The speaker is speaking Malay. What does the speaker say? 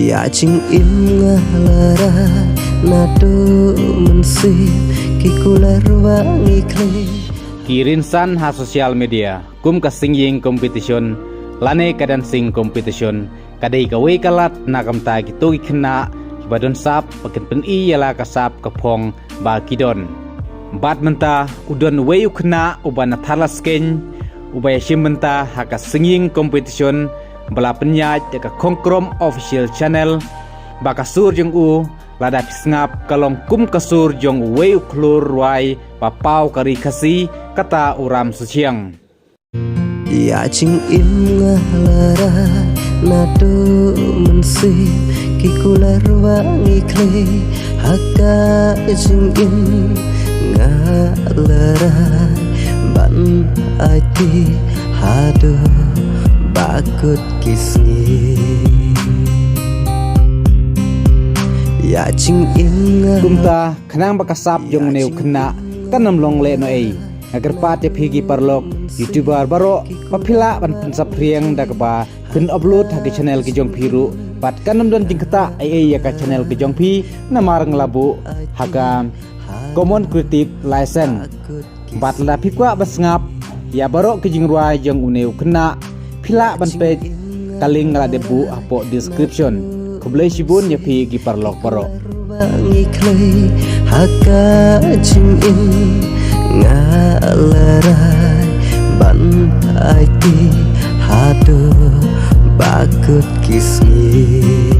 อย่าจึงอิ่มงาลารานาดูมันสิกิกุลารวางิเคล Kirinsan ha sosial media kum ka singing competition lane kadan sing competition kadai ka we kalat nakam ta gitu ikna badon sap pakin pen I yala ka sap ka phong ba kidon bad menta udon we ukna ubana thalasken ubaya shimenta ha ka singing competition bala penyaj ka kongkrom official channel ba ka sur jong u lada pisngap kalong kum kasur jong we uklur wai pa pau kari khasi kata uram suciangอย่าจึงอิ่มงาลารานาดูมันสิกิกุลารวางิเคลหากาจึงอิ่มงาลาราบันไอทีหาดูบากุดกิสงีอย่าจึงอิ่มงา kumta khanang bakasap jong neu khna kanam long le no ei agar pate phigi parlok youtuber baro papila ban pensap riang dagba kun upload hagi channel ki jong phiru pat kanam don jingkata ai ya ka channel ki jong phi namar nglabu haga common creative license bat la phikwa basngap ya baro ki jingruai jong uneu khna phila ban page kaling ngala debu apo description kublai shibun ya phigi parlok baro wangi klei haka jing in ngalarai ban ai ti hadu bakut kisni